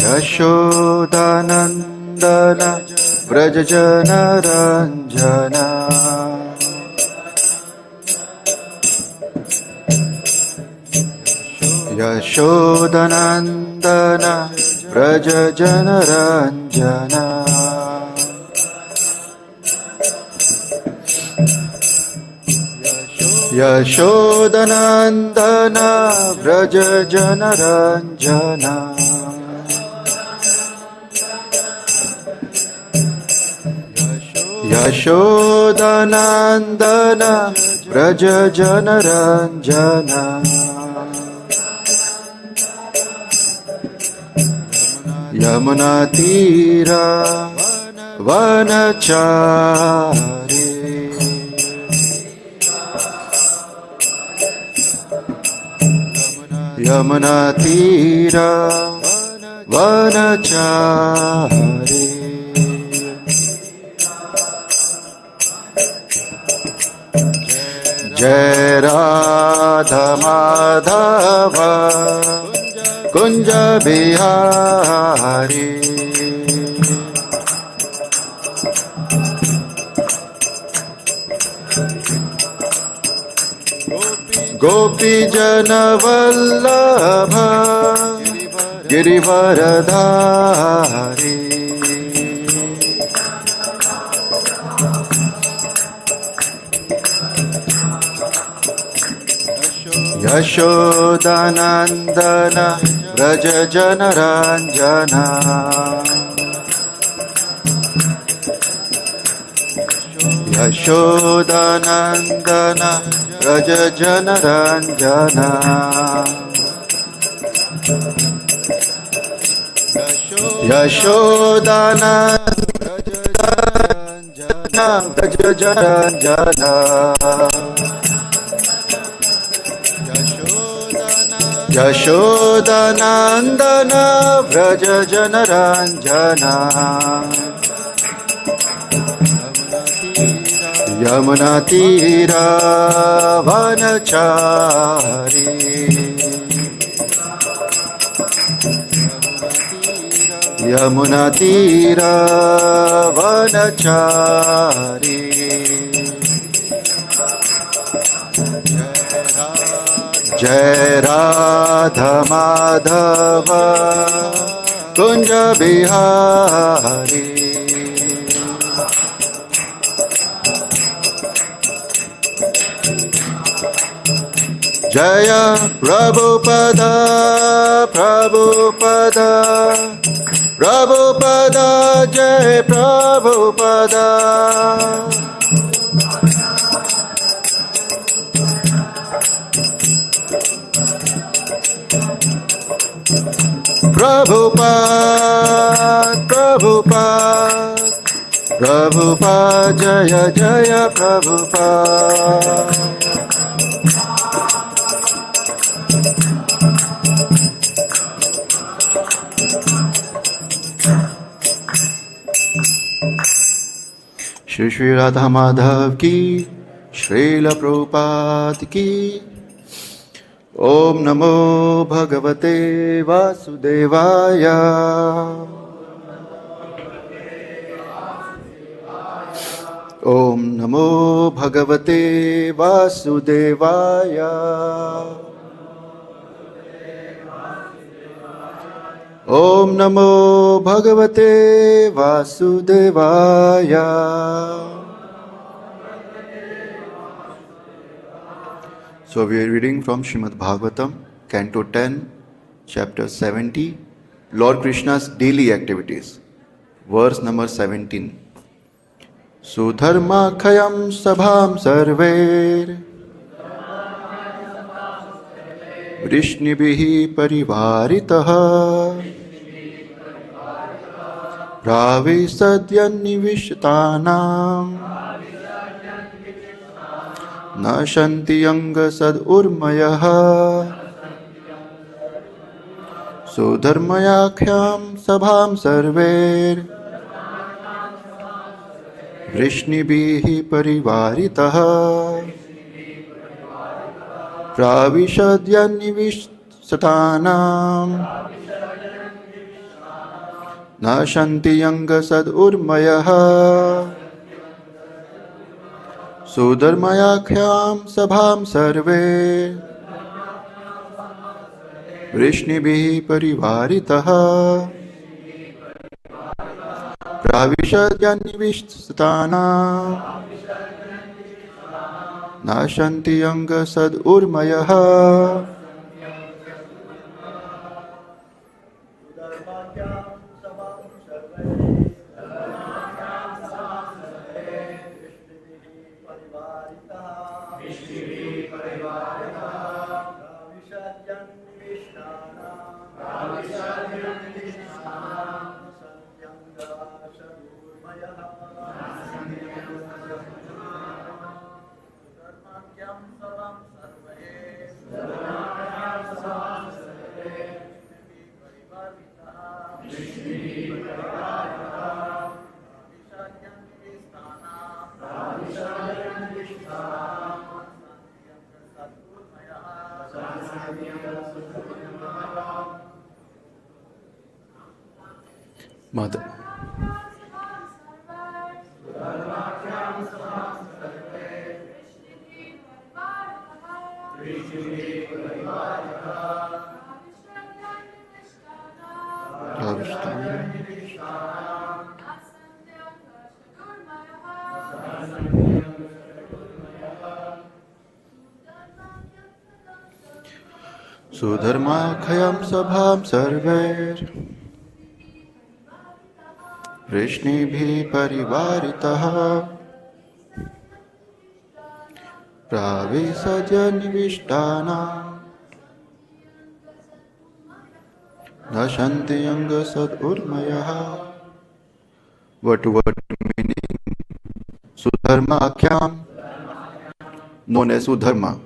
Yashodanandana Vrajajanaranjana Yashodanandana Vrajajanaranjana Yashodanandana Vrajajanaranjana Yashodanandana Vrajajanaranjana Yamunatira Vanachari Yamunatira Vanachari Jai Radha Madhava Kunja Bihari Gopi Jana Vallabha Girivaradhari Yashodanandana Vrajajanaranjana Yashodanandana Vrajajanaranjana Yashodanandana Vrajajanaranjana Yashodanandana Vrajajanaranjana Yamunatira Vanachari Yamunatira Vanachari Jai Radha Madhava Kunja Bihari Jaya Prabhupada Prabhupada Prabhupada Jai Prabhupada Prabhupada, Prabhupada, Prabhupada, Jaya Jaya Prabhupada. Shri Shri Radha Madhav ki, Śrīla Prabhupāda ki. Om Namo Bhagavate Vasudevaya. Om Namo Bhagavate Vasudevaya. Om Namo Bhagavate Vasudevaya. So we are reading from Srimad Bhagavatam, Canto 10, Chapter 70, Lord Krishna's daily activities, verse number 17. Sudharmā-ākhyām sabhām sarvair vṛṣṇibhiḥ parivāritaḥ prāviśad yan-niviṣṭānāṁ na santy aṅga ūrmayaḥ sudharmā-ākhyām sabhām sarvair vṛṣṇibhiḥ parivāritaḥ prāviśad yan-niviṣṭānāṁ na shanti aṅga sad ūrmayaḥ sudharmā-ākhyām sabhām sarvair vṛṣṇibhiḥ parivāritaḥ prāviśad yan-niviṣṭānāṁ na shanti aṅga sad ūrmayaḥ Mother. Sudharmā-ākhyām sabhām sarvair vṛṣṇibhiḥ parivāritaḥ prāviśad yan-niviṣṭānāṁ na shanti aṅga sad ūrmayaḥ. Word to word meaning: sudharmā-ākhyām, known as Sudharma.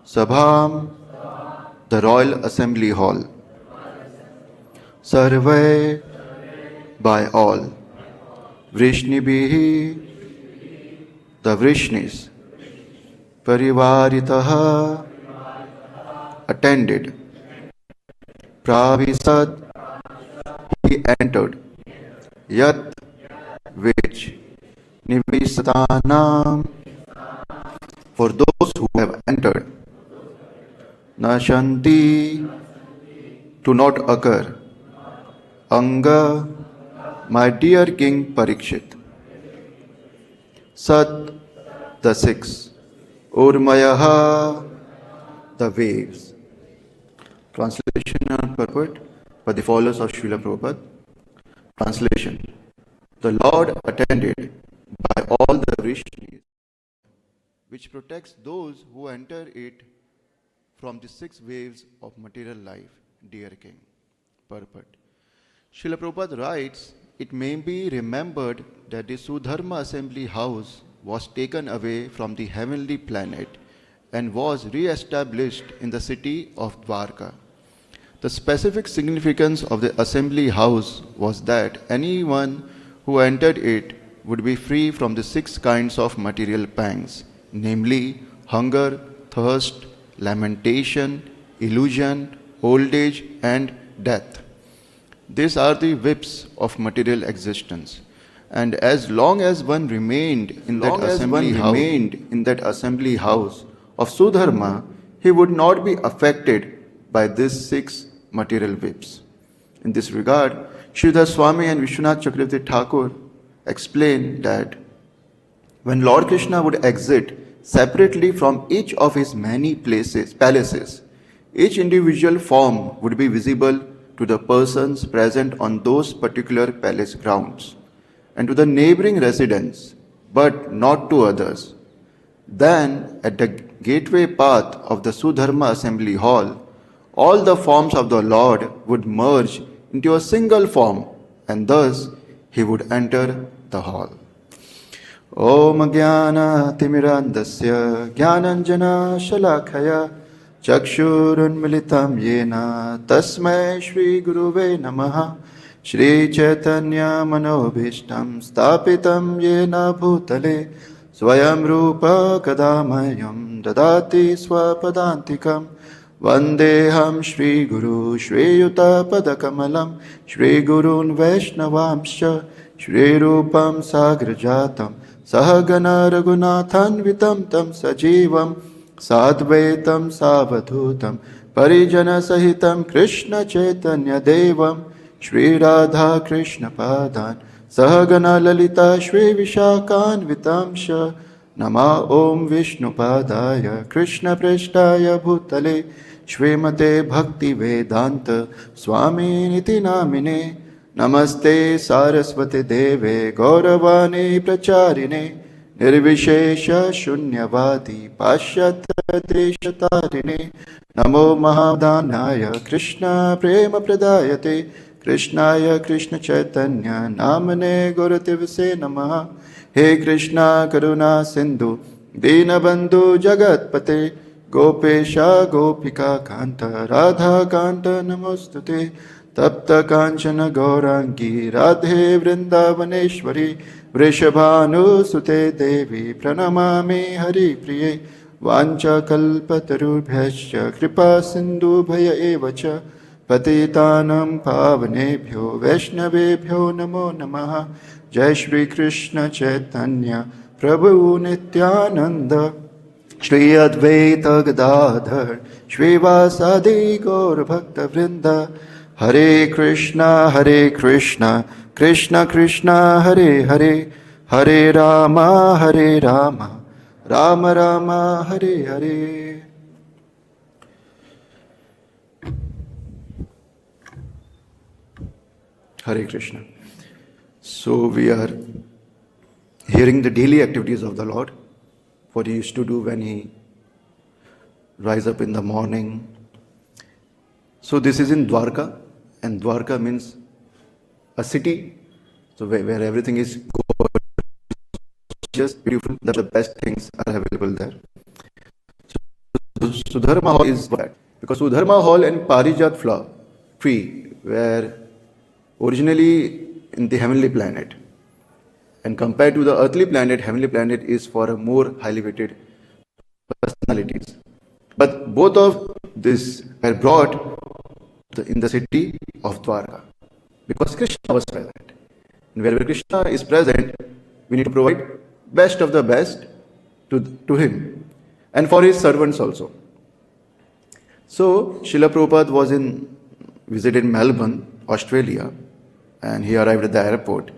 Sabhām, the Royal Assembly Hall. Sarvair, by all. Vṛṣṇibhiḥ, the Vṛṣṇis. Parivāritaḥ, attended. Prāviśad, he entered. Yat, which. Nivistānām, for those who have entered. Na santy, to not occur. Aṅga, my dear King Parīkṣit. Sat, the six. Ūrmayaḥ, the waves. Translation and purport by the followers of Śrīla Prabhupāda. Translation: the Lord attended by all the Vṛṣṇis, which protects those who enter it from the six waves of material life, dear King. Purport. Śrīla Prabhupāda writes, it may be remembered that the Sudharma assembly house was taken away from the heavenly planet and was re-established in the city of Dvārakā. The specific significance of the assembly house was that anyone who entered it would be free from the six kinds of material pangs, namely hunger, thirst, lamentation, illusion, old age, and death. These are the whips of material existence. And as long as one remained in that assembly house of Sudharma, he would not be affected by these six material whips. In this regard, Sridhar Swami and Vishwanath Chakravarti Thakur explain that when Lord Krishna would exit separately from each of his many palaces, each individual form would be visible to the persons present on those particular palace grounds and to the neighboring residents, but not to others. Then, at the gateway path of the Sudharma assembly hall, all the forms of the Lord would merge into a single form, and thus he would enter the hall. Om Jnana Timirandasya Jnananjana Shalakaya Chakshurunmilitam Yena Tasmai Shri Guruve Namaha Shri Chaitanya Manobhishtam Stapitam Yena Bhutale Swayam Rupa Kadamayam Dadati Swapadantikam Vandeham Shri Guru Shri Yuta Padakamalam Shri Gurun Vaishnavamscha Shri Rupam Sagrajatam Sahagana Raghunathan Vitam Tam Sajivam Sadvaitam Savadhutam Parijana Sahitam Krishna Chaitanya Devam Shri Radha Krishna Padan Sahagana Lalita Shri Vishakan Vitamsha Nama Om Vishnu Padaya Krishna Preshtaya Bhutale Shrimate Bhakti Vedanta Swami Niti Namine Namaste Saraswati Deve Gauravani Pracharine Nirvishesha Shunyavadi Pashyatra Deshatarine Namo Mahadanaya Krishna Prema Pradayate Krishnaya Krishna Chaitanya Namane Gauravase Namaha He Krishna Karuna Sindhu Dinabandhu Jagatpate Gopesha Gopika Kanta Radha Kanta Namostute Tapta Kanchana Gaurangi Radhe Vrindavaneshwari Vṛṣabhānu Sute Devi Pranamami Hari Priye Vancha Kalpatarubhyascha Kripa Sindhu Bhaya Evacha Patitanam Pavanebhyo Vaishnavebhyo Namo Namaha Jai Shri Krishna Chaitanya Prabhu Nityananda Shri Advaita Gadadhar Shri Vasadi Gaur Bhakta Vrinda Hare Krishna Krishna Krishna Hare Hare Hare Rama Rama Rama Hare Hare. Hare Krishna. So we are hearing the daily activities of the Lord, what he used to do when he rise up in the morning. So this is in Dvārakā, and Dvārakā means a city, so where everything is gorgeous, beautiful, that the best things are available there. So Sudharmā Hall is that, because Sudharmā Hall and Parīkṣit flower tree were originally in the heavenly planet, and compared to the earthly planet, heavenly planet is for a more highly weighted personalities. But both of this were brought in the city of Dvārakā, because Krishna was present. And wherever Krishna is present, we need to provide best of the best to him and for his servants also. So Śrīla Prabhupāda was visited Melbourne, Australia, and he arrived at the airport.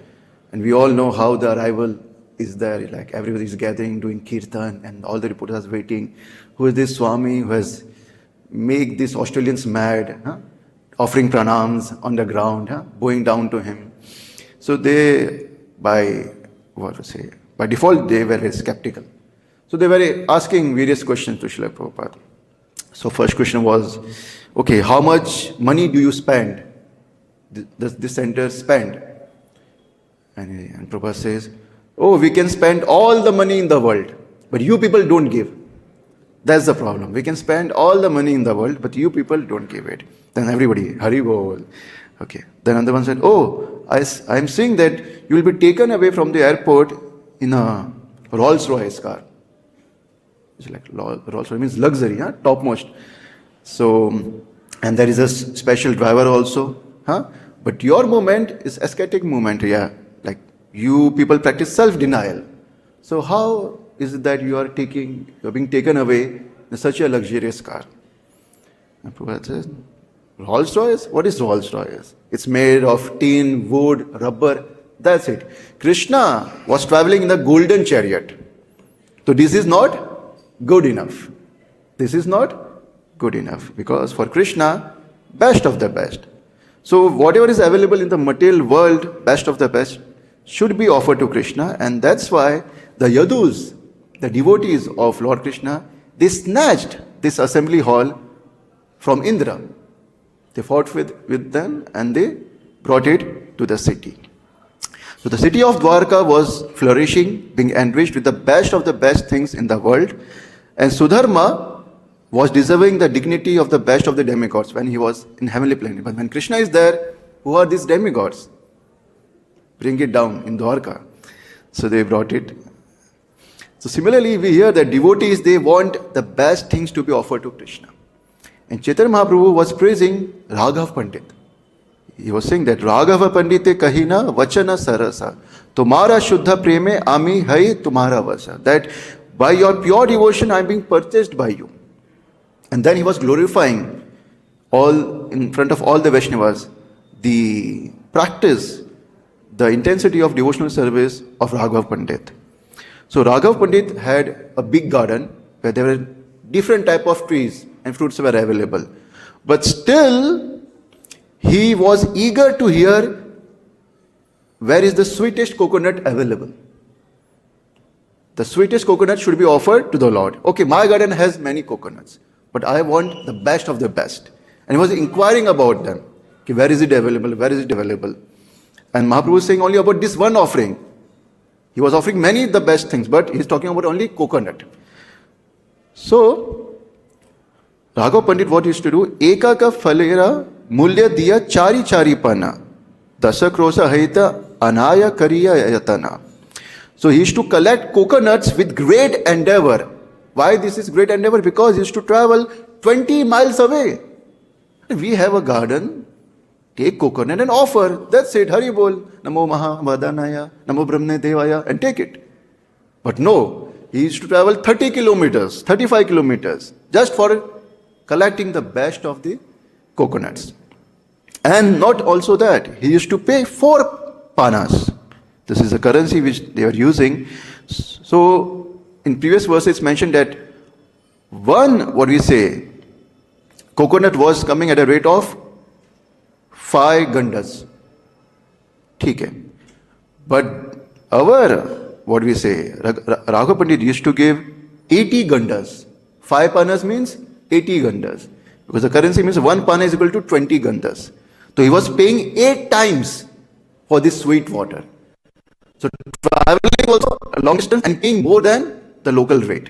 And we all know how the arrival is there, like everybody is gathering, doing kirtan, and all the reporters are waiting. Who is this Swami who has made these Australians mad, offering pranams on the ground, bowing down to him. So they, by default, they were very skeptical. So they were asking various questions to Śrīla Prabhupāda. So first question was, okay, how much money do you spend? Does this center spend? And Prabhupada says, oh, we can spend all the money in the world, but you people don't give. That's the problem. We can spend all the money in the world, but you people don't give it. Then everybody, Hari Bol. Okay. Then another one said, oh, I'm seeing that you will be taken away from the airport in a Rolls-Royce car. It's like Rolls-Royce means luxury, topmost. So, and there is a special driver also. But your movement is ascetic movement, like you people practice self-denial. So how is it that you are being taken away in such a luxurious car? And Prabhupada says, Rolls-Royce? What is Rolls-Royce? It's made of tin, wood, rubber, that's it. Krishna was traveling in the golden chariot. So this is not good enough. This is not good enough, because for Krishna, best of the best. So whatever is available in the material world, best of the best, should be offered to Krishna. And that's why the Yadus, the devotees of Lord Krishna, they snatched this assembly hall from Indra. They fought with them and they brought it to the city. So the city of Dvārakā was flourishing, being enriched with the best of the best things in the world. And Sudharmā was deserving the dignity of the best of the demigods when he was in heavenly planet. But when Krishna is there, who are these demigods? Bring it down in Dvārakā. So they brought it. So similarly, we hear that devotees, they want the best things to be offered to Krishna. And Chaitanya Mahaprabhu was praising Raghav Pandit. He was saying that Raghava Pandite kahina vachana sarasa. Tumhara shuddha preme ami hai tumhara vasa. That by your pure devotion I am being purchased by you. And then he was glorifying all in front of all the Vaishnavas the practice, the intensity of devotional service of Raghav Pandit. So Raghav Pandit had a big garden where there were different type of trees and fruits were available. But still, he was eager to hear where is the sweetest coconut available. The sweetest coconut should be offered to the Lord. Okay, my garden has many coconuts, but I want the best of the best. And he was inquiring about them. Okay, where is it available? Where is it available? And Mahaprabhu was saying only about this one offering. He was offering many the best things, but he's talking about only coconut. So, Raghav Pandit, what he used to do? Ekaka falera mulya diya chari chari pana. Dasa krosa haita anaya kariya yatana. So he used to collect coconuts with great endeavor. Why this is great endeavor? Because he used to travel 20 miles away. We have a garden. Take coconut and offer. That's it. Hari bol. Namo Maha Vadanaya. Namo Brahmane Devaya. And take it. But no. He used to travel 30 kilometers, 35 kilometers. Just for collecting the best of the coconuts. And not also that. He used to pay 4 panas. This is the currency which they are using. So, in previous verses it's mentioned that coconut was coming at a rate of 5 gandas. Okay. But Raghav Pandit used to give 80 gandas. 5 panas means 80 gandas. Because the currency means 1 pana is equal to 20 gandas. So he was paying 8 times for this sweet water. So traveling also a long distance and paying more than the local rate.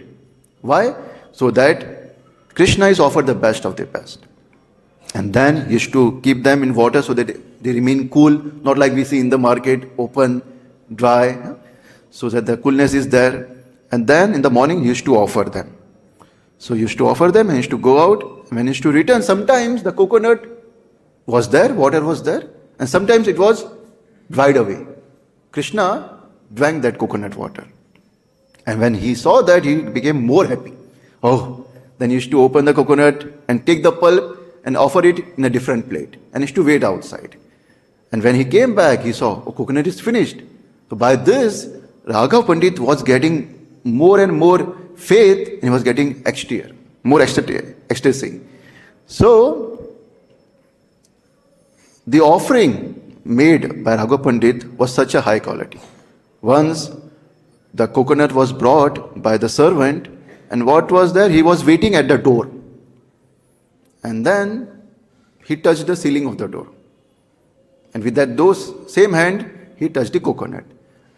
Why? So that Krishna is offered the best of the best. And then he used to keep them in water so that they remain cool, not like we see in the market, open, dry, so that the coolness is there. And then in the morning he used to offer them. So he used to offer them and he used to go out. When he used to return, sometimes the coconut was there, water was there, and sometimes it was dried away. Krishna drank that coconut water. And when he saw that, he became more happy. Oh, then he used to open the coconut and take the pulp and offer it in a different plate. And he used to wait outside. And when he came back, he saw, oh, coconut is finished. So by this, Raghav Pandit was getting more and more faith and he was getting more ecstasy. So, the offering made by Raghav Pandit was such a high quality. Once the coconut was brought by the servant, and what was there? He was waiting at the door. And then he touched the ceiling of the door. And with that same hand, he touched the coconut.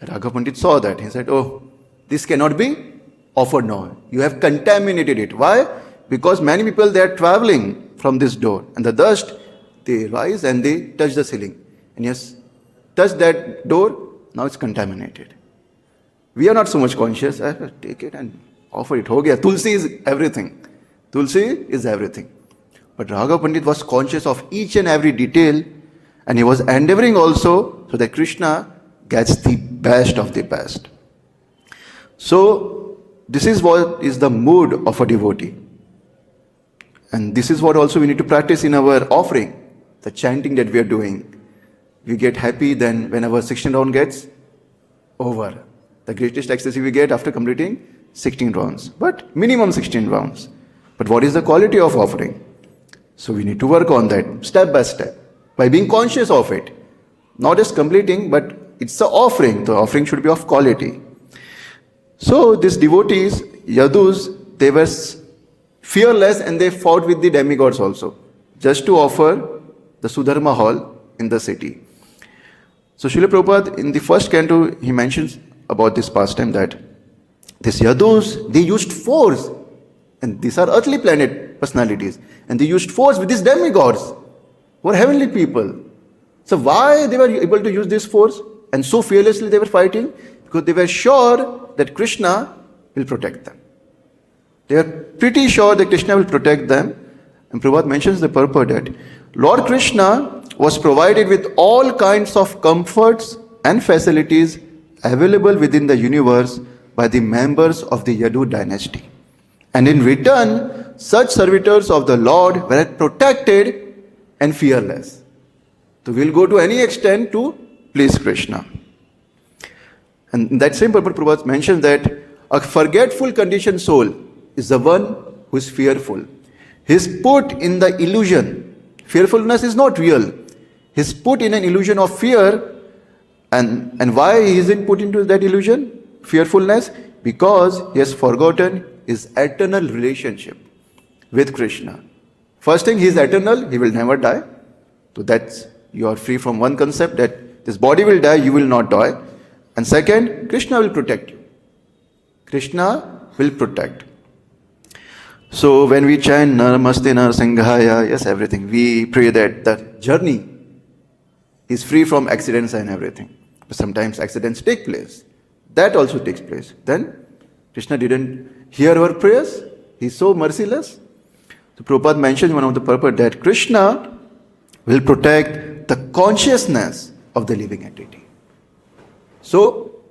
Raghav Pandit saw that. He said, oh, this cannot be offered now. You have contaminated it. Why? Because many people, they are traveling from this door. And the dust, they rise and they touch the ceiling. And yes, touch that door, now it's contaminated. We are not so much conscious. Take it and offer it. Ho gaya. Tulsi is everything. Tulsi is everything. But Raghav Pandit was conscious of each and every detail, and he was endeavoring also so that Krishna gets the best of the best. So, this is what is the mood of a devotee. And this is what also we need to practice in our offering, the chanting that we are doing. We get happy then when our 16 round gets over. The greatest ecstasy we get after completing 16 rounds. But minimum 16 rounds. But what is the quality of offering? So we need to work on that step by step. By being conscious of it. Not just completing, but it's an offering. The offering should be of quality. So these devotees, Yadus, they were fearless and they fought with the demigods also. Just to offer the Sudharma hall in the city. So Śrīla Prabhupāda, in the first canto, he mentions about this pastime that these Yadus, they used force. And these are earthly planet personalities. And they used force with these demigods, who are heavenly people. So why they were able to use this force? And so fearlessly they were fighting? Because they were sure that Krishna will protect them. They are pretty sure that Krishna will protect them. And Prabhupada mentions the purport that Lord Krishna was provided with all kinds of comforts and facilities available within the universe by the members of the Yadu dynasty. And in return, such servitors of the Lord were protected and fearless. So we'll go to any extent to please Krishna. And in that same purport, Prabhupada mentions that a forgetful conditioned soul is the one who is fearful. He is put in the illusion. Fearfulness is not real. He is put in an illusion of fear. And why he isn't put into that illusion? Fearfulness? Because he has forgotten his eternal relationship with Krishna. First thing, he is eternal, he will never die. So that's, you are free from one concept that this body will die, you will not die. And second, Krishna will protect you. Krishna will protect. So when we chant Namaste Narasimhaya, yes, everything, we pray that the journey is free from accidents and everything. But sometimes accidents take place. That also takes place. Then Krishna didn't hear our prayers. He's so merciless. So Prabhupada mentioned one of the purport that Krishna will protect the consciousness of the living entity. So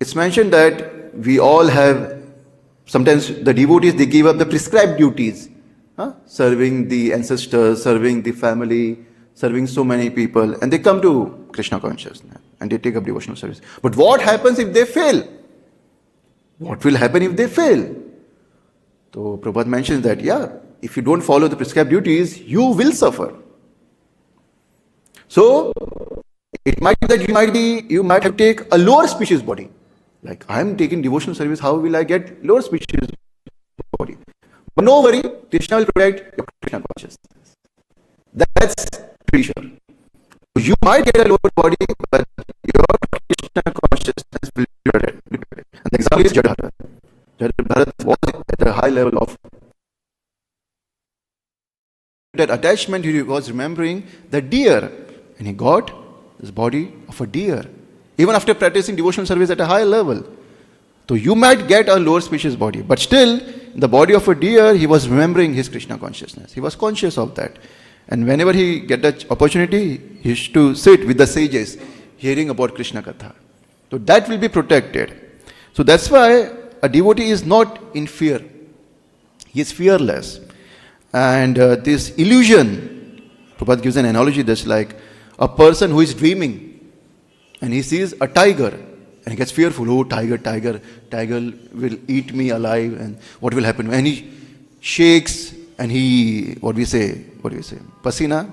it's mentioned that we all have, sometimes the devotees, they give up the prescribed duties, serving the ancestors, serving the family, serving so many people, and they come to Krishna consciousness and they take up devotional service. But what happens if they fail? What will happen if they fail? So Prabhupada mentions that, if you don't follow the prescribed duties, you will suffer. So it might be that you might have to take a lower species body. Like, I am taking devotional service, how will I get lower species body? But no worry, Krishna will protect your Krishna consciousness. That's pretty sure. You might get a lower body, but your Krishna consciousness will be protected. And the example is Jadabharat. Jadabharat was at a high level of that attachment. He was remembering the deer, and he got this body of a deer, even after practicing devotional service at a high level. So you might get a lower species body, but still, in the body of a deer, he was remembering his Krishna consciousness. He was conscious of that. And whenever he get that opportunity, he used to sit with the sages, hearing about Krishna Katha. So that will be protected. So that's why a devotee is not in fear. He is fearless. And this illusion, Prabhupada gives an analogy that's like a person who is dreaming and he sees a tiger and he gets fearful. Oh, tiger will eat me alive, and what will happen? And he shakes and he, what do you say? Pasina?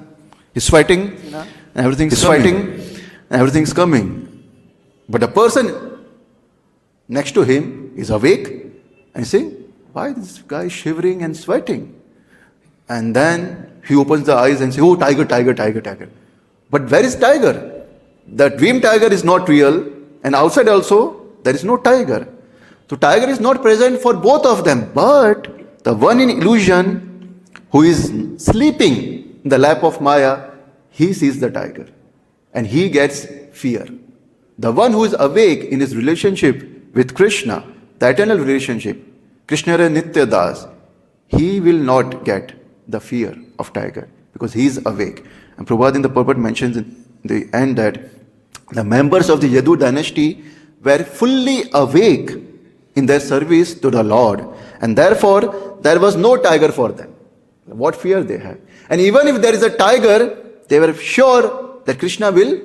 He's sweating and everything's coming. But the person next to him is awake and saying, why this guy is shivering and sweating? And then he opens the eyes and says, oh, tiger. But where is tiger? The dream tiger is not real, and outside also there is no tiger. So tiger is not present for both of them, but the one in illusion who is sleeping in the lap of Maya, he sees the tiger and he gets fear. The one who is awake in his relationship with Krishna, the eternal relationship, Krishna Nitya Das, he will not get the fear of tiger because he is awake. And Prabhupada in the Purport mentions in the end that the members of the Yadu dynasty were fully awake in their service to the Lord, and therefore there was no tiger for them. What fear they had. And even if there is a tiger, they were sure that Krishna will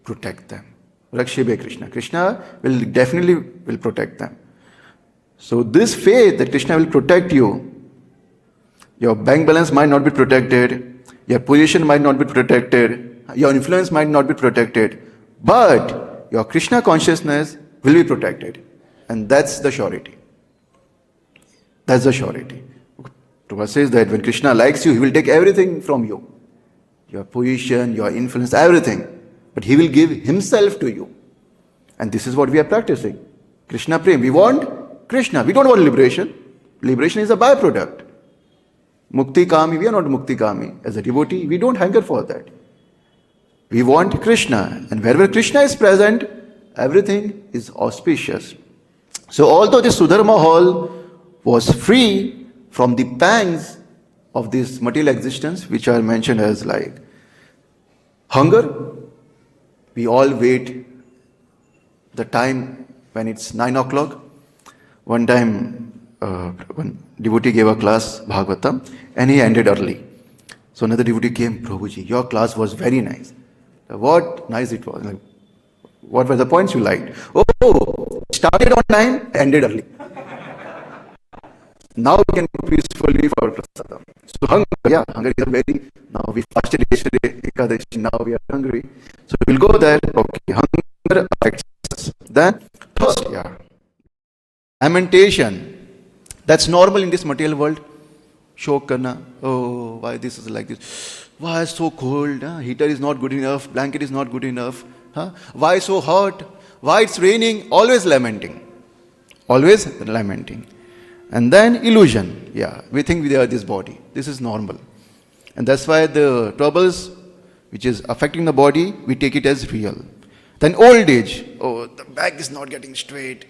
protect them. Vṛṣṇibhiḥ Krishna. Krishna will definitely protect them. So this faith that Krishna will protect you, your bank balance might not be protected, your position might not be protected, your influence might not be protected, but your Krishna consciousness will be protected. And that's the surety. That's the surety. Prabhupada says that when Krishna likes you, he will take everything from you. Your position, your influence, everything. But he will give himself to you. And this is what we are practicing. Krishna Prem. We want Krishna. We don't want liberation. Liberation is a byproduct. Mukti Kami, we are not Mukti Kami. As a devotee, we don't hanker for that. We want Krishna. And wherever Krishna is present, everything is auspicious. So although the Sudharmā hall was free from the pangs of this material existence, which are mentioned as like hunger. We all wait the time when it's 9 o'clock. One time, one devotee gave a class, Bhagavatam, and he ended early. So another devotee came, Prabhuji, your class was very nice. What nice it was. Like, what were the points you liked? Oh, started on time, ended early. Now we can go peacefully for prasadam. So hunger is a very, now we fasted yesterday, Ekadashi, now we are hungry. So we'll go there, okay, hunger affects us. Then, thirst, lamentation, that's normal in this material world. Shok karna, oh, why this is like this? Why it's so cold? Huh? Heater is not good enough, blanket is not good enough. Huh? Why so hot? Why it's raining? Always lamenting. Always lamenting. And then illusion. We think we are this body. This is normal. And that's why the troubles which is affecting the body, we take it as real. Then old age. Oh, the back is not getting straight.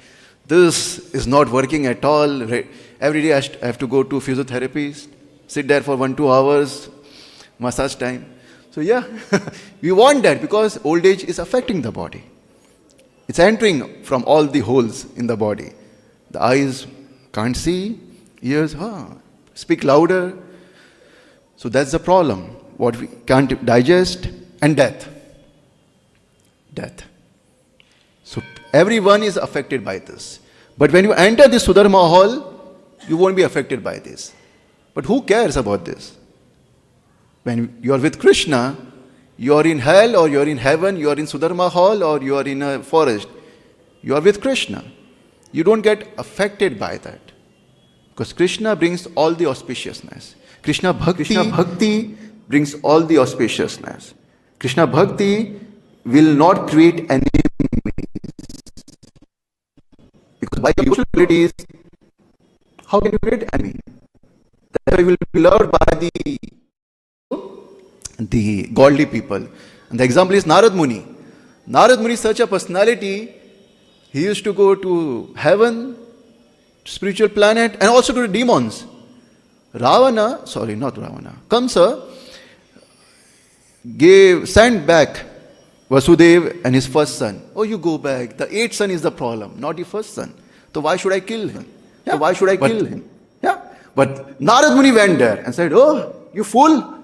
This is not working at all. Every day I have to go to physiotherapist, sit there for 1-2 hours, massage time. So we want that because old age is affecting the body. It's entering from all the holes in the body. The eyes can't see, ears speak louder. So that's the problem. What we can't digest, and death. So everyone is affected by this. But when you enter the Sudharma hall, you won't be affected by this. But who cares about this? When you are with Krishna, you are in hell or you are in heaven, you are in Sudharma hall or you are in a forest. You are with Krishna. You don't get affected by that. Because Krishna brings all the auspiciousness. Krishna Bhakti brings all the auspiciousness. Krishna Bhakti will not create enemies. Because by your qualities, how can you create enemy? That will be loved by the godly people. And the example is Narad Muni. Narad Muni is such a personality. He used to go to heaven, spiritual planet, and also to the demons. Kamsa sent back Vasudeva and his first son. Oh, you go back. The 8th son is the problem, not the first son. So why should I kill him? But Narad Muni went there and said, oh, you fool.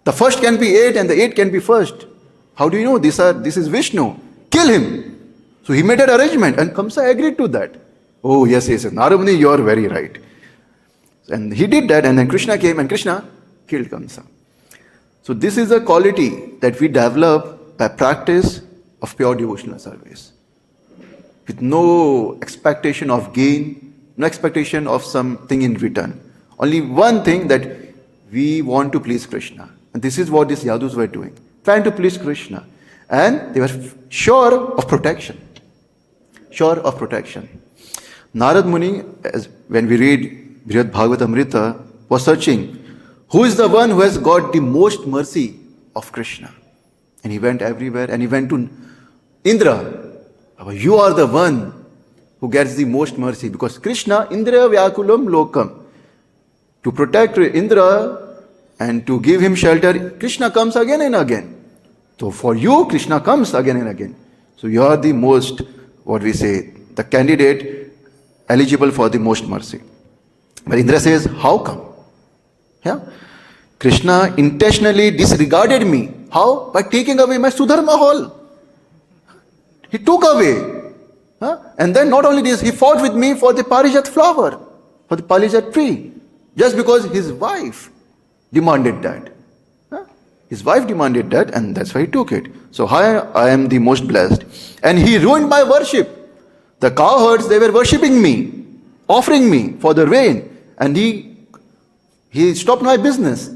The first can be 8 and the 8 can be first. How do you know? This is Vishnu. Kill him. So he made an arrangement and Kamsa agreed to that. Oh, yes. Narad Muni, you are very right. And he did that, and then Krishna came and Krishna killed Kamsa. So this is a quality that we develop by practice of pure devotional service. With no expectation of gain, no expectation of something in return. Only one thing, that we want to please Krishna. And this is what these Yadus were doing. Trying to please Krishna. And they were sure of protection. Narad Muni, when we read Brihad Bhagavatamrita, was searching, who is the one who has got the most mercy of Krishna? And he went everywhere and he went to Indra. You are the one who gets the most mercy, because Krishna, Indra Vyakulam Lokam. To protect Indra and to give him shelter, Krishna comes again and again. So for you, Krishna comes again and again. So you are the most, the candidate eligible for the most mercy. But Indra says, how come? Krishna intentionally disregarded me. How? By taking away my Sudharma hall. He took away. And then not only this, he fought with me for the Parijat flower, for the Parijat tree. Just because his wife demanded that. His wife demanded that, and that's why he took it. So I am the most blessed. And he ruined my worship. The cowherds, they were worshipping me, offering me for the rain. And he stopped my business.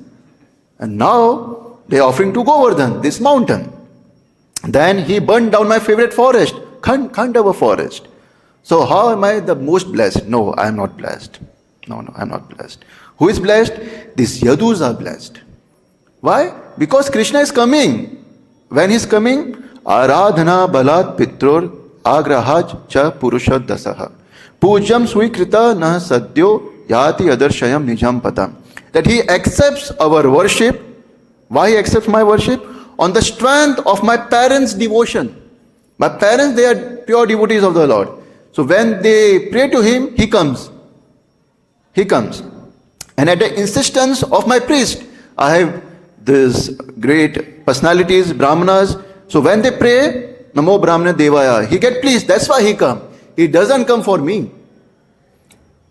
And now they are offering to Govardhan, this mountain. Then he burned down my favorite forest, Khandava forest. So how am I the most blessed? No, I am not blessed. No, I am not blessed. Who is blessed? These Yadus are blessed. Why? Because Krishna is coming. When he is coming, Aradhana balat pitror agrahaj cha purushad dasaha. Pujam suikrita nah sadyo yati adarshayam nijam padam. that he accepts our worship. Why he accepts my worship? On the strength of my parents' devotion. My parents, they are pure devotees of the Lord. So when they pray to him, he comes. He comes. And at the insistence of my priest, I have these great personalities, Brahmanas. So when they pray, Namo Brahmana Devaya, he get pleased. That's why he come. He doesn't come for me.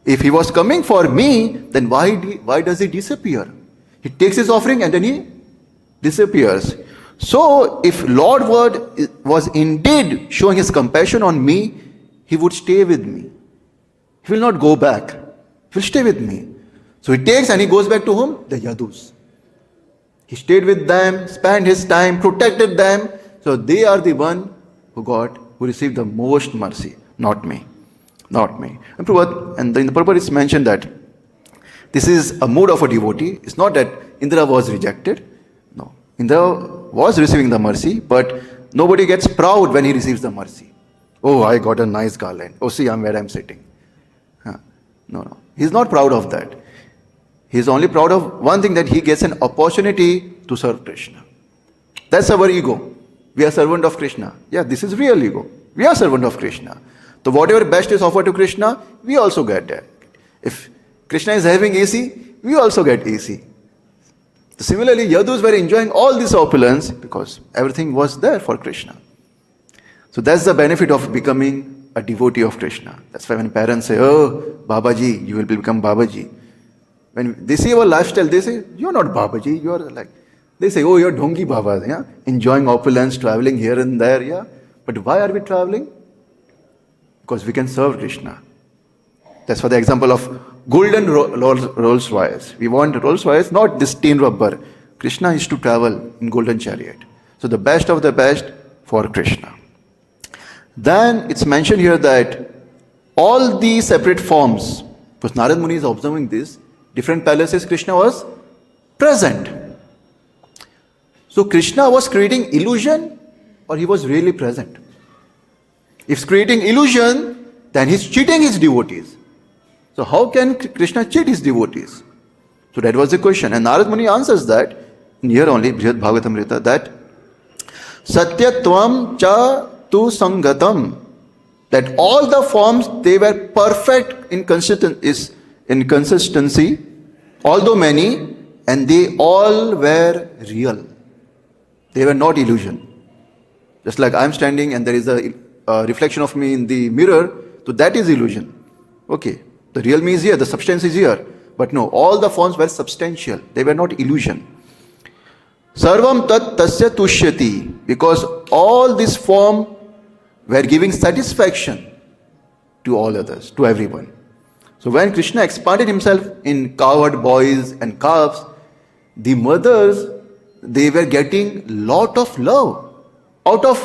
If he was coming for me, then why does he disappear? He takes his offering and then he disappears. So if Lord was indeed showing his compassion on me, he would stay with me. He will not go back. He will stay with me. So he takes and he goes back to whom? The Yadus. He stayed with them, spent his time, protected them. So they are the one who received the most mercy, not me. Not me. And in the purport it's mentioned that this is a mood of a devotee. It's not that Indra was rejected. No. Indra was receiving the mercy, but nobody gets proud when he receives the mercy. Oh, I got a nice garland. Oh, see, where I'm sitting. No. He's not proud of that. He's only proud of one thing, that he gets an opportunity to serve Krishna. That's our ego. We are servant of Krishna. Yeah, this is real ego. We are servant of Krishna. So whatever best is offered to Krishna, we also get that. If Krishna is having AC, we also get AC. Similarly, Yadus were enjoying all this opulence because everything was there for Krishna. So that's the benefit of becoming a devotee of Krishna. That's why when parents say, oh, Babaji, you will become Babaji. When they see our lifestyle, they say, you're not Babaji, you're like, they say, oh, you're Dhongi Baba, yeah? Enjoying opulence, traveling here and there, yeah? But why are we traveling? Because we can serve Krishna. That's why the example of golden Rolls Royce. We want Rolls Royce, not this tin rubber. Krishna is to travel in golden chariot. So the best of the best for Krishna. Then it's mentioned here that all these separate forms, because Narad Muni is observing this, different palaces Krishna was present. So Krishna was creating illusion or he was really present? If he's creating illusion, then he's cheating his devotees. So how can Krishna cheat his devotees? So that was the question. And Narad Muni answers that, in here only, Brihad Bhagavatamrita, that Satyatvam cha tu sangatam, that all the forms, they were perfect in consistency, although many, and they all were real. They were not illusion. Just like I'm standing and there is a reflection of me in the mirror, so that is illusion. Okay, the real me is here, the substance is here. But no, all the forms were substantial. They were not illusion. Sarvam tat tasya tushyati, because all this form were giving satisfaction to all others, to everyone. So when Krishna expanded himself in cowherd boys and calves, the mothers, they were getting lot of love. Out of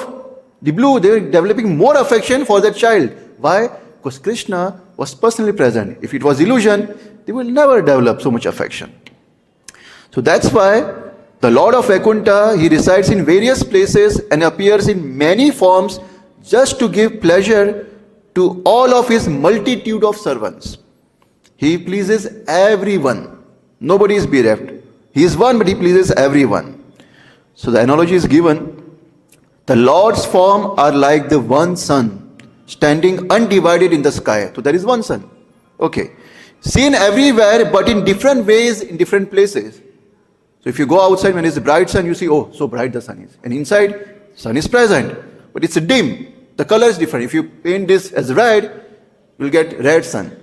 the blue, they were developing more affection for that child. Why? Because Krishna was personally present. If it was illusion, they will never develop so much affection. So that's why the Lord of Vaikuntha, he resides in various places and appears in many forms just to give pleasure to all of his multitude of servants. He pleases everyone. Nobody is bereft. He is one, but he pleases everyone. So the analogy is given. The Lord's form are like the one sun, standing undivided in the sky. So there is one sun. Okay. Seen everywhere, but in different ways, in different places. So if you go outside when it's a bright sun, you see, oh, so bright the sun is. And inside, sun is present, but it's dim. The color is different. If you paint this as red, you'll get red sun.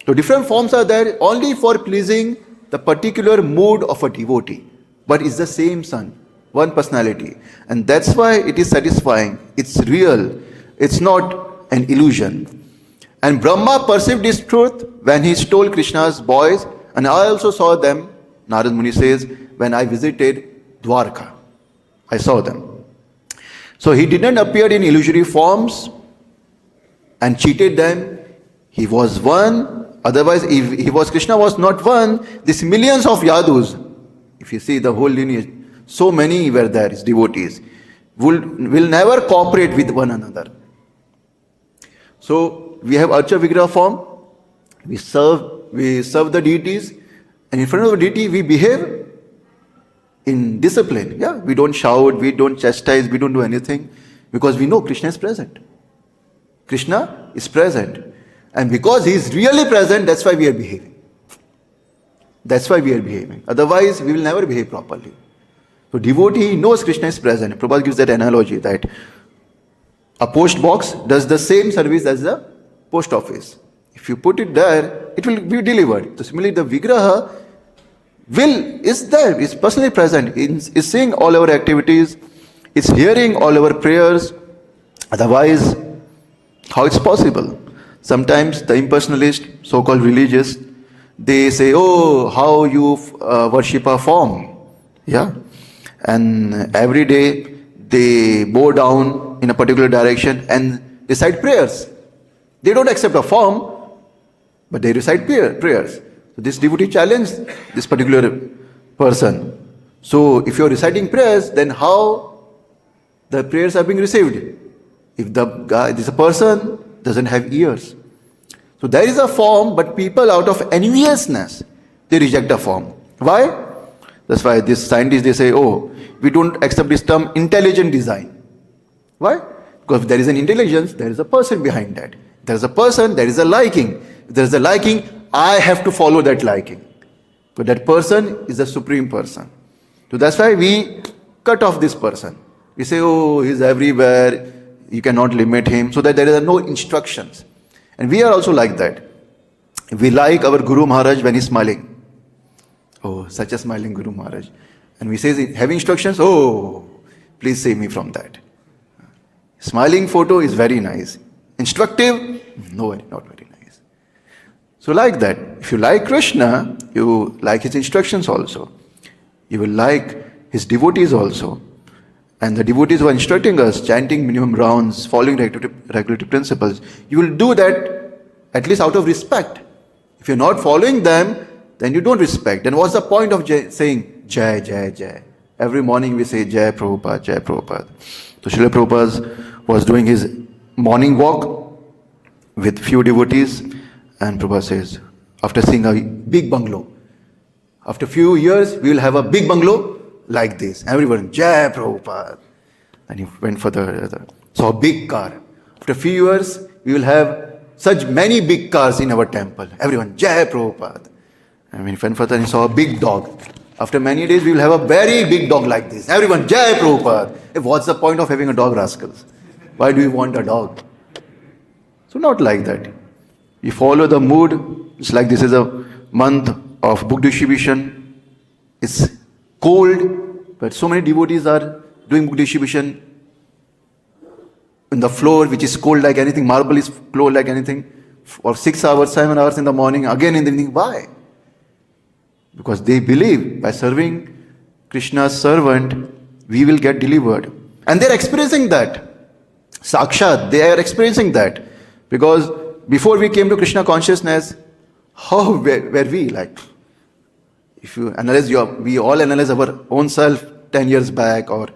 So different forms are there only for pleasing the particular mood of a devotee. But it's the same sun, one personality. And that's why it is satisfying. It's real. It's not an illusion. And Brahma perceived this truth when he stole Krishna's boys. And I also saw them, Narad Muni says, when I visited Dvārakā. I saw them. So he didn't appear in illusory forms and cheated them. He was one. Otherwise, if he was Krishna was not one, these millions of Yadus, if you see the whole lineage, so many were there, his devotees, will never cooperate with one another. So we have Archa Vigraha form, we serve the deities, And in front of the deity, we behave in discipline. Yeah, we don't shout, we don't chastise, we don't do anything, because we know Krishna is present. Krishna is present. And because he is really present, that's why we are behaving. That's why we are behaving. Otherwise, we will never behave properly. So devotee knows Krishna is present. Prabhupada gives that analogy that a post box does the same service as the post office. If you put it there, it will be delivered. So similarly, the Vigraha is there, is personally present, is seeing all our activities, is hearing all our prayers. Otherwise, how it's possible? Sometimes the impersonalist, so-called religious, they say, oh, how you worship a form. Yeah. And every day they bow down in a particular direction and recite prayers. They don't accept a form, but they recite prayers. So this devotee challenged this particular person. So if you are reciting prayers, then how the prayers are being received? If this person doesn't have ears. So there is a form, but people out of enviousness, they reject the form. Why? That's why these scientists, they say, oh, we don't accept this term intelligent design. Why? Because if there is an intelligence, there is a person behind that. If there is a person, there is a liking. If there is a liking, I have to follow that liking. But that person is the supreme person. So that's why we cut off this person. We say, oh, he's everywhere, you cannot limit him, so that there are no instructions. And we are also like that. We like our Guru Maharaj when he's smiling. Oh, such a smiling Guru Maharaj. And we say, have instructions? Oh, please save me from that. Smiling photo is very nice. Instructive? No, not very nice. So like that, if you like Krishna, you like his instructions also. You will like his devotees also. And the devotees who are instructing us, chanting minimum rounds, following regulatory principles, you will do that at least out of respect. If you're not following them, then you don't respect. Then what's the point of saying Jai, Jai, Jai? Every morning we say Jai Prabhupada, Jai Prabhupada. So Śrīla Prabhupada was doing his morning walk with few devotees, and Prabhupada says, after seeing a big bungalow, after few years we will have a big bungalow like this. Everyone, Jai Prabhupada. And he went for saw a big car. After few years, we will have such many big cars in our temple. Everyone, Jai Prabhupada. And when he went further, he saw a big dog. After many days, we will have a very big dog like this. Everyone, Jai Prabhupada. What's the point of having a dog, rascals? Why do you want a dog? So not like that. You follow the mood. It's like this is a month of book distribution. It's cold, but so many devotees are doing book distribution in the floor, which is cold like anything. Marble is cold like anything. For 6 hours, 7 hours in the morning, again in the evening. Why? Because they believe by serving Krishna's servant, we will get delivered. And they're experiencing that. Sakshat, they are experiencing that. Because before we came to Krishna consciousness, how were we like? If you analyze we all analyze our own self 10 years back or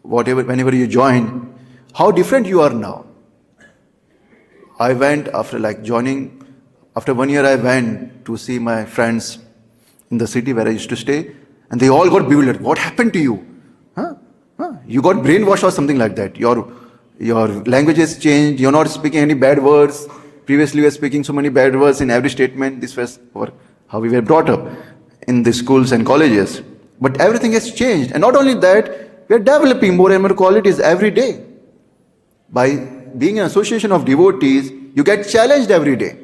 whatever, whenever you joined, how different you are now. I went after joining, after 1 year I went to see my friends in the city where I used to stay, and they all got bewildered. What happened to you? You got brainwashed or something like that. Your language has changed, you're not speaking any bad words. Previously we were speaking so many bad words in every statement. This was how we were brought up in the schools and colleges. But everything has changed. And not only that, we are developing more and more qualities every day. By being an association of devotees, you get challenged every day.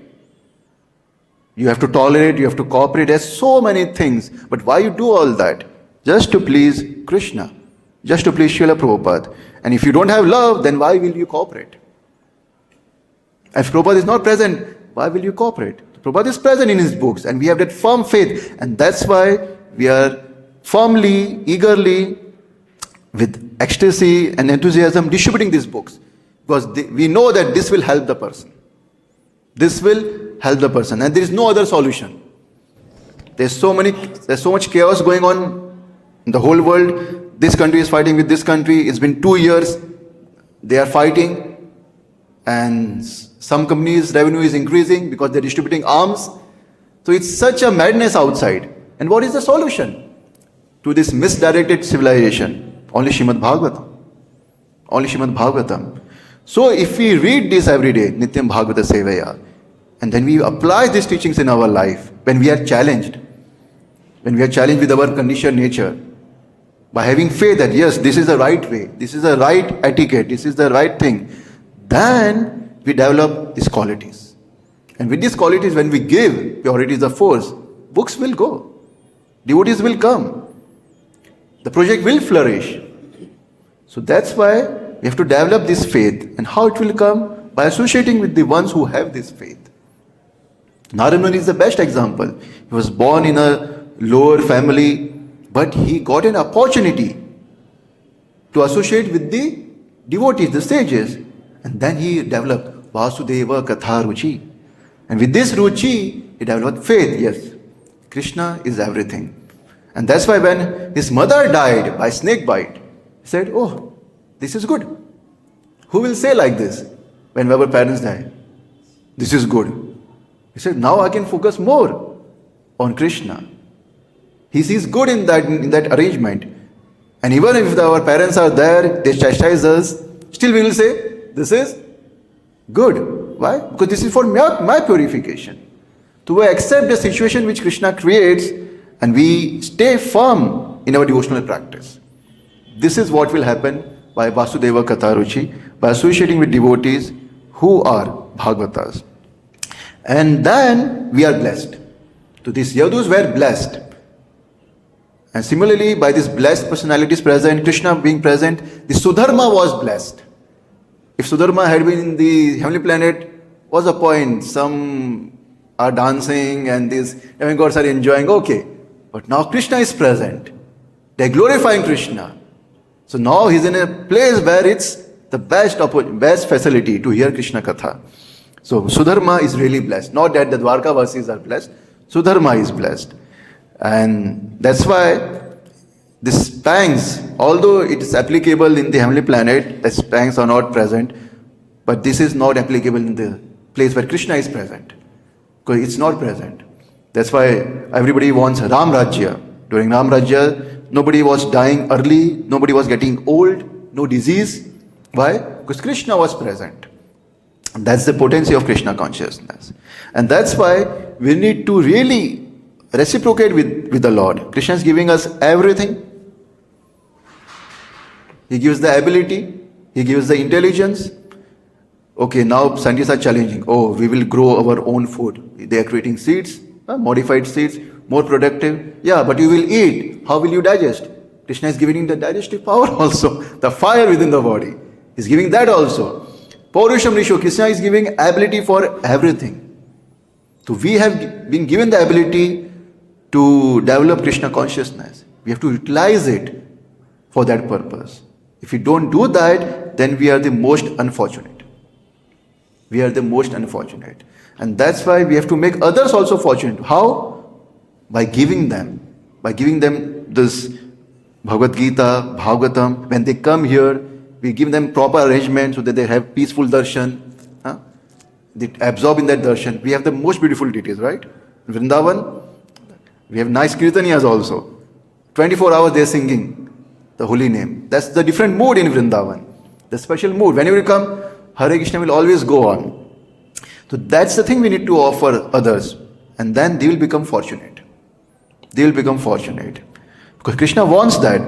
You have to tolerate, you have to cooperate. There's so many things. But why you do all that? Just to please Krishna. Just to please Śrīla Prabhupāda. And if you don't have love, then why will you cooperate? If Prabhupada is not present, why will you cooperate? Prabhupada is present in his books, and we have that firm faith, and that's why we are firmly, eagerly, with ecstasy and enthusiasm distributing these books, because we know that this will help the person. This will help the person, and there is no other solution. There's so much chaos going on in the whole world. This country is fighting with this country. It's been 2 years. They are fighting, and some companies' revenue is increasing because they're distributing arms. So it's such a madness outside. And what is the solution to this misdirected civilization? Only Srimad Bhagavatam. Only Srimad Bhagavatam. So if we read this every day, Nityam Bhagavata Sevaya, and then we apply these teachings in our life, when we are challenged with our conditioned nature, by having faith that yes, this is the right way, this is the right etiquette, this is the right thing, then we develop these qualities. And with these qualities, when we give, purity is the force, books will go, devotees will come, the project will flourish. So that's why we have to develop this faith. And how it will come? By associating with the ones who have this faith. Narayana is the best example. He was born in a lower family, but he got an opportunity to associate with the devotees, the sages. And then he developed Vasudeva Katha Ruchi. And with this Ruchi, he developed faith. Yes, Krishna is everything. And that's why when his mother died by snake bite, he said, oh, this is good. Who will say like this when our parents die? This is good. He said, now I can focus more on Krishna. He sees good in that arrangement. And even if our parents are there, they chastise us, still we will say, this is good. Why? Because this is for my purification. To accept the situation which Krishna creates and we stay firm in our devotional practice. This is what will happen by Vasudeva Katharuchi, by associating with devotees who are Bhagavatas. And then we are blessed. So these Yadus were blessed. And similarly, by this blessed personalities present, Krishna being present, the Sudharma was blessed. If Sudharma had been in the heavenly planet, what's the point? Some are dancing and these demigods are enjoying, okay. But now Krishna is present. They're glorifying Krishna. So now he's in a place where it's the best facility to hear Krishna Katha. So Sudharma is really blessed. Not that the Dvārakā vasis are blessed. Sudharma is blessed. And that's why these pangs, although it is applicable in the heavenly planet, the pangs are not present, but this is not applicable in the place where Krishna is present. Because it's not present. That's why everybody wants Ram Rajya. During Ram Rajya, nobody was dying early, nobody was getting old, no disease. Why? Because Krishna was present. And that's the potency of Krishna consciousness. And that's why we need to really reciprocate with the Lord. Krishna is giving us everything. He gives the ability, He gives the intelligence. Okay, now scientists are challenging. Oh, we will grow our own food. They are creating seeds, modified seeds, more productive. Yeah, but you will eat. How will you digest? Krishna is giving the digestive power also. The fire within the body. He's giving that also. Paurusham Risho, Krishna is giving ability for everything. So we have been given the ability to develop Krishna consciousness. We have to utilize it for that purpose. If we don't do that, then we are the most unfortunate. We are the most unfortunate. And that's why we have to make others also fortunate. How? By giving them this Bhagavad Gita, Bhagavatam. When they come here, we give them proper arrangement so that they have peaceful darshan. They absorb in that darshan. We have the most beautiful deities, right? In Vrindavan, we have nice kirtaniyas also. 24 hours they are singing the holy name. That's the different mood in Vrindavan. The special mood. Whenever you come, Hare Krishna will always go on. So that's the thing we need to offer others. And then they will become fortunate. They will become fortunate. Because Krishna wants that.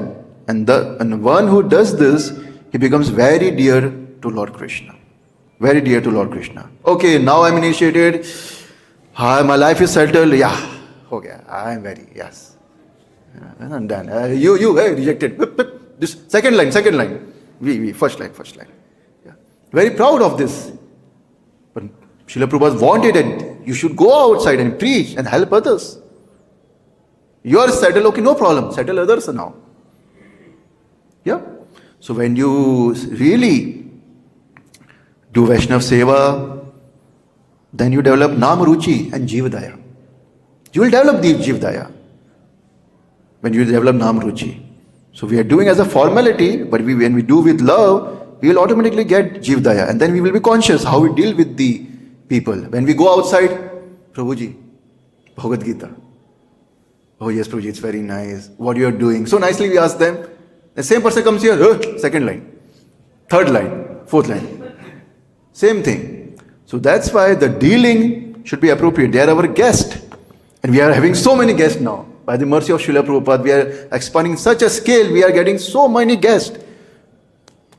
And one who does this, he becomes very dear to Lord Krishna. Very dear to Lord Krishna. Okay, now I'm initiated. My life is settled. Yeah. Okay, I am very, yes. I'm done. You rejected. This second line. We, first line. Yeah. Very proud of this. But Śrīla Prabhupāda wanted that you should go outside and preach and help others. You are settled, okay, no problem. Settle others now. Yeah. So when you really do Vaishnav Seva, then you develop Nam Ruchi and Jivadaya. You will develop the Jivdaya when you develop Nam Ruchi. So we are doing as a formality, but when we do with love, we will automatically get Jivdaya. And then we will be conscious how we deal with the people. When we go outside, Prabhuji, Bhagavad Gita. Oh yes, Prabhuji, it's very nice. What you are doing? So nicely we ask them. The same person comes here, second line, third line, fourth line. Same thing. So that's why the dealing should be appropriate. They are our guest. And we are having so many guests now. By the mercy of Śrīla Prabhupāda, we are expanding such a scale. We are getting so many guests.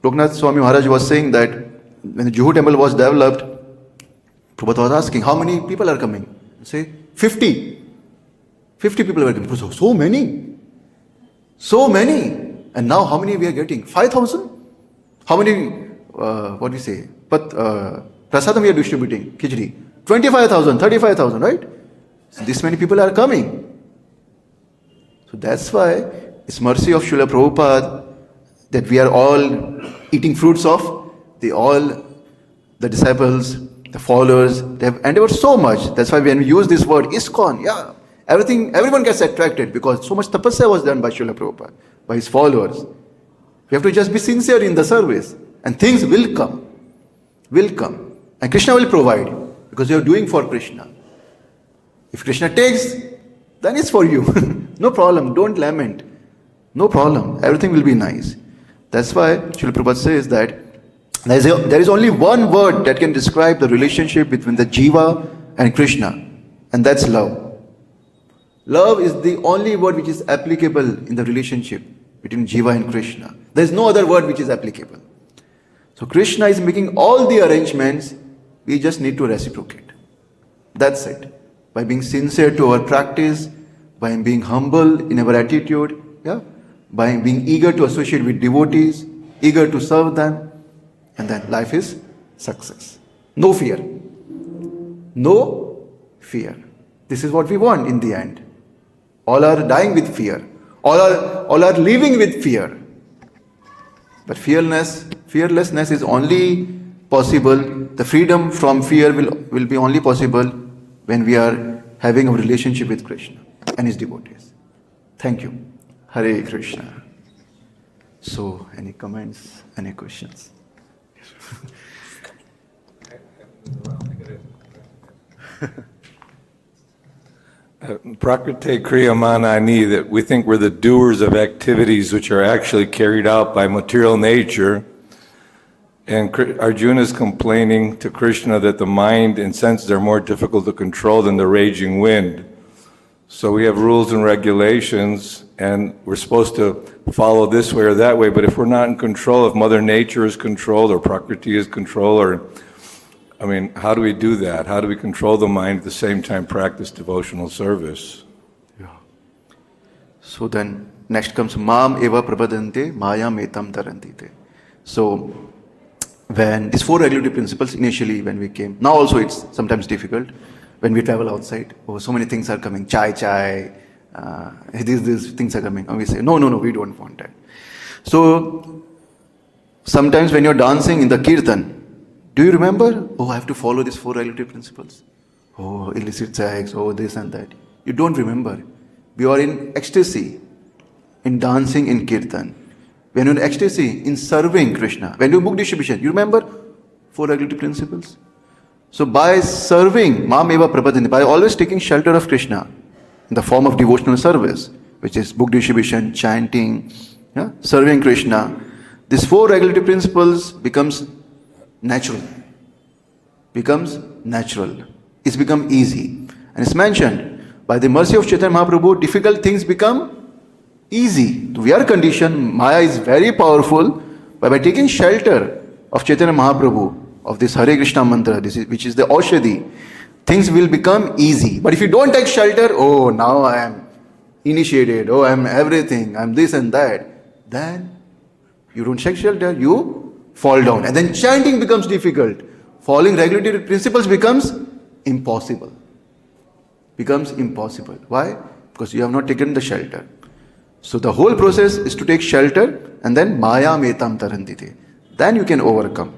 Loknath Swami Maharaj was saying that when the Juhu temple was developed, Prabhupada was asking, how many people are coming? Say, 50. 50 people were coming. So many. So many. And now how many we are getting? 5,000? How many, what do you say? But prasadam we are distributing, khichdi. 25,000, 35,000, right? So this many people are coming. So that's why it's mercy of Śrīla Prabhupāda that we are all eating fruits of the disciples, the followers. They have endeavored so much. That's why when we use this word ISKCON, everyone gets attracted because so much tapasya was done by Śrīla Prabhupāda, by his followers. We have to just be sincere in the service and things will come. Will come. And Krishna will provide because you are doing for Krishna. If Krishna takes, then it's for you. No problem. Don't lament. No problem. Everything will be nice. That's why Śrīla Prabhupada says that there is only one word that can describe the relationship between the Jiva and Krishna, and that's love. Love is the only word which is applicable in the relationship between Jiva and Krishna. There is no other word which is applicable. So Krishna is making all the arrangements, we just need to reciprocate. That's it. By being sincere to our practice, by being humble in our attitude, by being eager to associate with devotees, eager to serve them, and then life is success. No fear. No fear. This is what we want in the end. All are dying with fear. All are living with fear. But fearlessness is only possible. The freedom from fear will be only possible when we are having a relationship with Krishna and his devotees. Thank you. Hare Krishna. So, any comments, any questions? Prakrite kriyamanani, that we think we're the doers of activities which are actually carried out by material nature. And Arjuna is complaining to Krishna that the mind and senses are more difficult to control than the raging wind. So we have rules and regulations, and we're supposed to follow this way or that way, but if we're not in control, if Mother Nature is controlled or Prakriti is controlled, how do we do that? How do we control the mind at the same time practice devotional service? Yeah. So then, next comes Mam eva prabhadante mayam etam tarantite. So, when these four regulative principles, initially when we came, now also it's sometimes difficult, when we travel outside, so many things are coming, chai, these things are coming, and we say, no, we don't want that. So, sometimes when you're dancing in the kirtan, do you remember? I have to follow these four regulative principles. Illicit sex, this and that. You don't remember. We are in ecstasy, in dancing in kirtan. When you're in ecstasy, in serving Krishna. When you do book distribution, you remember four regulative principles? So by serving, Mam eva prabhadante, by always taking shelter of Krishna in the form of devotional service, which is book distribution, chanting, serving Krishna, these four regulative principles becomes natural. It's become easy. And it's mentioned, by the mercy of Chaitanya Mahaprabhu, difficult things become easy. We are conditioned, Maya is very powerful, but by taking shelter of Chaitanya Mahaprabhu, of this Hare Krishna mantra, which is the Aushadhi, things will become easy. But if you don't take shelter, now I am initiated, I am everything, I am this and that, then you don't take shelter, you fall down. And then chanting becomes difficult. Following regulatory principles becomes impossible. Why? Because you have not taken the shelter. So the whole process is to take shelter and then maya metam tarandite. Then you can overcome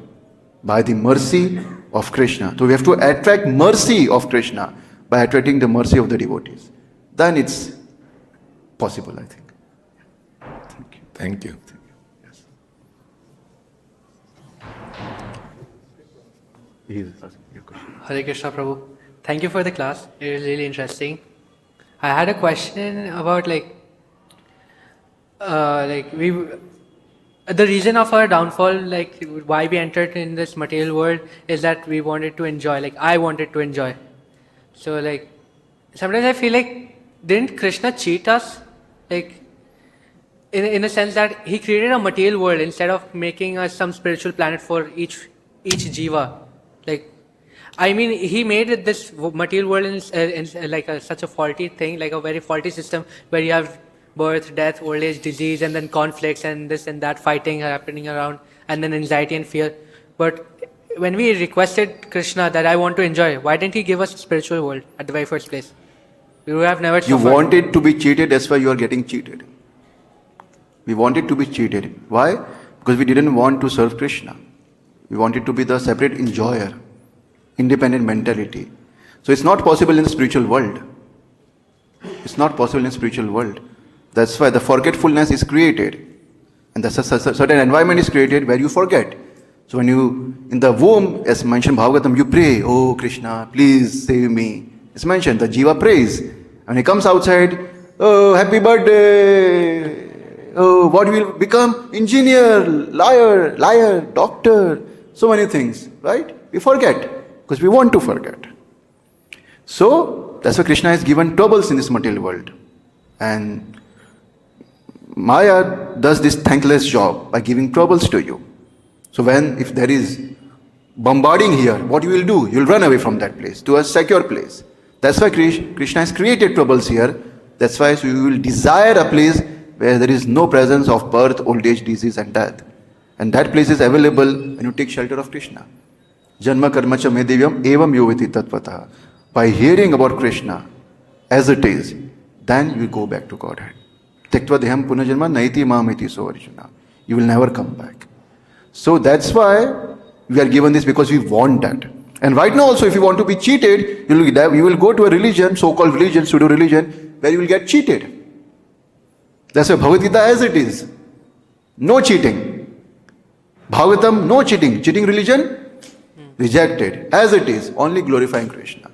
by the mercy of Krishna. So we have to attract mercy of Krishna by attracting the mercy of the devotees. Then it's possible, I think. Thank you. Yes. He is asking your question. Hare Krishna Prabhu. Thank you for the class. It was really interesting. I had a question about we, the reason of our downfall, like why we entered in this material world, is that we wanted to enjoy. Like I wanted to enjoy. So like sometimes I feel like, didn't Krishna cheat us? Like in a sense that he created a material world instead of making us some spiritual planet for each jiva. Like, I mean, he made this material world in like such a faulty thing, like a very faulty system where you have birth, death, old age, disease, and then conflicts and this and that fighting happening around, and then anxiety and fear. But when we requested Krishna that I want to enjoy, why didn't he give us a spiritual world at the very first place? We would have never You suffered. wanted to be cheated, that's why you are getting cheated. We wanted to be cheated. Why? Because we didn't want to serve Krishna. We wanted to be the separate enjoyer, independent mentality. So it's not possible in the spiritual world. It's not possible in the spiritual world. That's why the forgetfulness is created. And the certain environment is created where you forget. So when you, in the womb, as mentioned Bhagavatam, you pray, oh Krishna, please save me. It's mentioned, the jiva prays. When he comes outside, oh, happy birthday. Oh, what will become? Engineer, liar, doctor, so many things, right? We forget, because we want to forget. So, that's why Krishna has given troubles in this material world. And Maya does this thankless job by giving troubles to you. So if there is bombarding here, what you will do? You will run away from that place, to a secure place. That's why Krishna has created troubles here. That's why you will desire a place where there is no presence of birth, old age, disease and death. And that place is available when you take shelter of Krishna. Janma karma cha me divyam evam yoviti tattvataha. By hearing about Krishna as it is, then you go back to Godhead. Tyaktva deham punajanma naiti mamiti so arjuna. You will never come back. So that's why we are given this, because we want that. And right now also, if you want to be cheated, you will go to a religion, so-called religion, pseudo-religion, where you will get cheated. That's why Bhagavad Gita as it is. No cheating. Bhagavatam, no cheating. Cheating religion, rejected. As it is, only glorifying Krishna.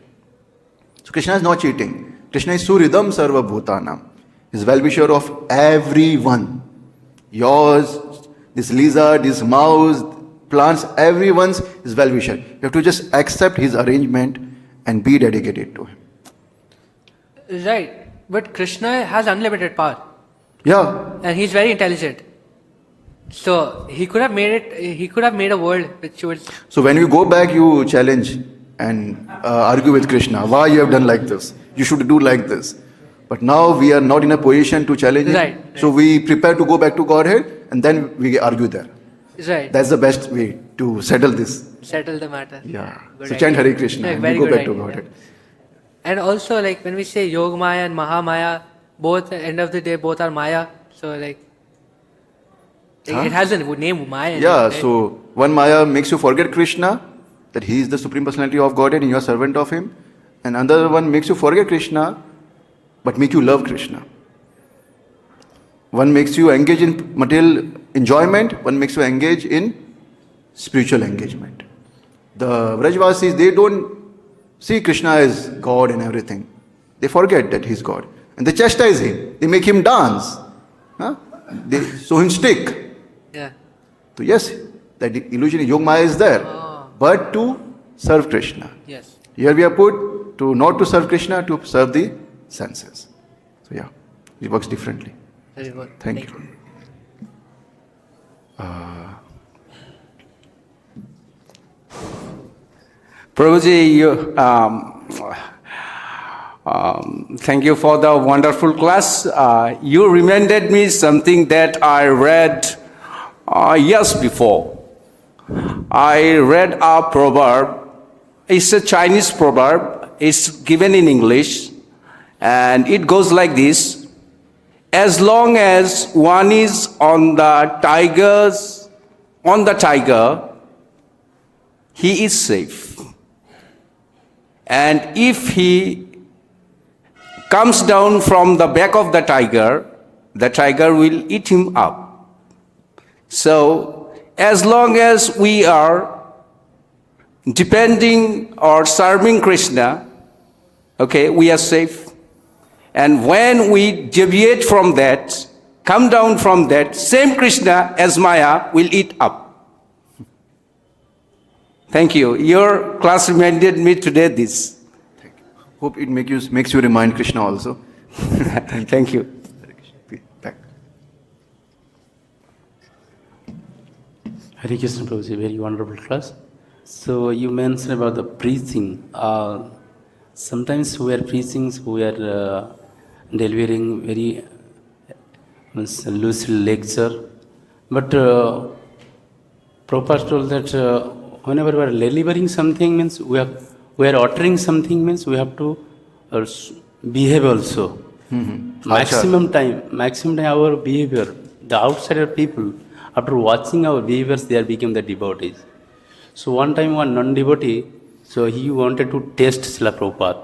So Krishna is not cheating. Krishna is suridam sarva bhutanam. He is well-wisher of everyone. Yours, this lizard, this mouse, plants, everyone's is well-wisher. You have to just accept his arrangement and be dedicated to him. Right. But Krishna has unlimited power. Yeah. And he's very intelligent. So he could have made a world which would... So when you go back, you challenge and argue with Krishna. Why you have done like this? You should do like this. But now we are not in a position to challenge him. Right. So we prepare to go back to Godhead and then we argue there. Right. That's the best way to settle this. Settle the matter. Yeah. Good So idea. chant Hare Krishna Yeah, and very we go good back to idea. Godhead. And also, like when we say Yogamaya and Mahamaya, both at the end of the day, both are Maya. So like, it has a name Maya. Yeah, right? so one Maya makes you forget Krishna, that he is the Supreme Personality of Godhead and you are servant of him. And another one makes you forget Krishna, but make you love Krishna. One makes you engage in material enjoyment, one makes you engage in spiritual engagement. The Vrajvasis, they don't see Krishna as God and everything. They forget that he is God. And they chastise him. They make him dance. Huh? They show him stick. Yeah. So yes, that illusion, Yogamaya is there. But to serve Krishna. Yes. Here we are put to not to serve Krishna, to serve the senses. So yeah, it works differently. Very good. Thank you. Prabhuji, thank you for the wonderful class. You reminded me something that I read years before. I read a proverb. It's a Chinese proverb. It's given in English. And it goes like this. As long as one is on the tiger, he is safe. And if he comes down from the back of the tiger will eat him up. So, as long as we are depending or serving Krishna, okay, we are safe. And when we deviate from that, come down from that, same Krishna as Maya will eat up. Thank you. Your class reminded me today this. Hope it makes you remind Krishna also. Thank you. Back. Hare Krishna Prabhuji, very wonderful class. So you mentioned about the preaching. Sometimes we are preaching, we are delivering very lucid lecture. But Prabhupada told that whenever we are delivering something means we are uttering something means we have to behave also. Maximum time our behavior, the outsider people, after watching our behaviors, they are become the devotees. So one time one non-devotee, so he wanted to test Śrīla Prabhupāda.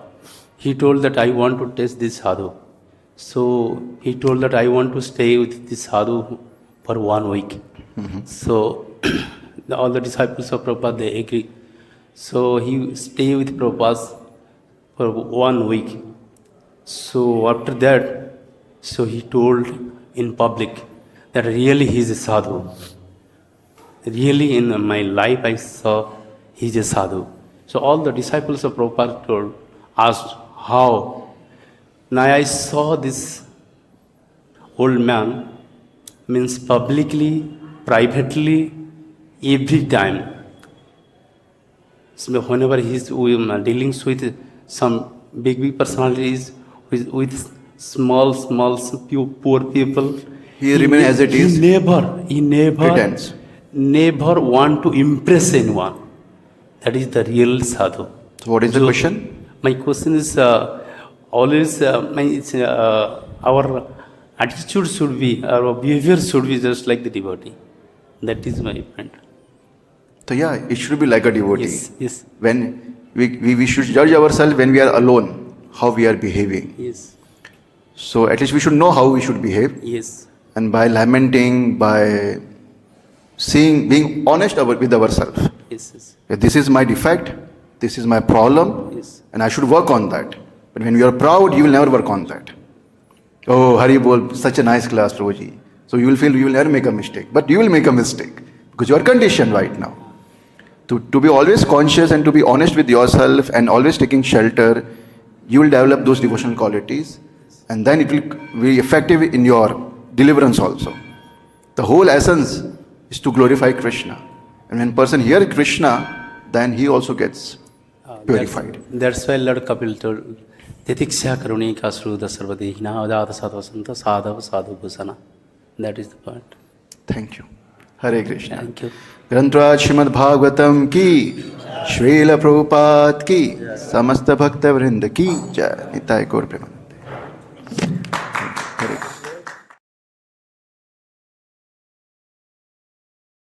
He told that I want to test this sadhu. So he told that I want to stay with this sadhu for 1 week. So all the disciples of Prabhupada, they agree. So he stayed with Prabhupada for 1 week. So after that, so he told in public that really he is a sadhu. Really in my life I saw he is a sadhu. So all the disciples of Prabhupada asked how. Now I saw this old man, means publicly, privately, every time. So whenever he is dealing with some big personalities, with small poor people, He remains as it is. He Pretends. never want to impress anyone. That is the real sadhu. So what is the question? My question is always our attitude should be, our behavior should be just like the devotee. That is my point. So yeah, it should be like a devotee. Yes. When we should judge ourselves when we are alone, how we are behaving. Yes. So at least we should know how we should behave. Yes. And by lamenting, by being honest with ourselves. Yes. This is my defect, this is my problem, Yes. and I should work on that. But when you are proud, you will never work on that. Oh, Hari Bol, such a nice class, Prabhuji. So you will feel you will never make a mistake. But you will make a mistake because you are conditioned right now. To be always conscious and to be honest with yourself and always taking shelter, you will develop those devotional qualities, and then it will be effective in your deliverance also. The whole essence is to glorify Krishna. And when person hears Krishna, then he also gets purified. That's why Lord Kapil told, Titiksha Karunika Sruda Sarvadehina Adada Sadhasanta Sadhava Sadhu Bhusana. That is the point. Thank you. Hare Krishna. Thank you. ग्रंथराज Shrimad Bhagavatam की, श्रील प्रभुपाद की, समस्त भक्त वृंद की जय। निताय गौर प्रेमानंद।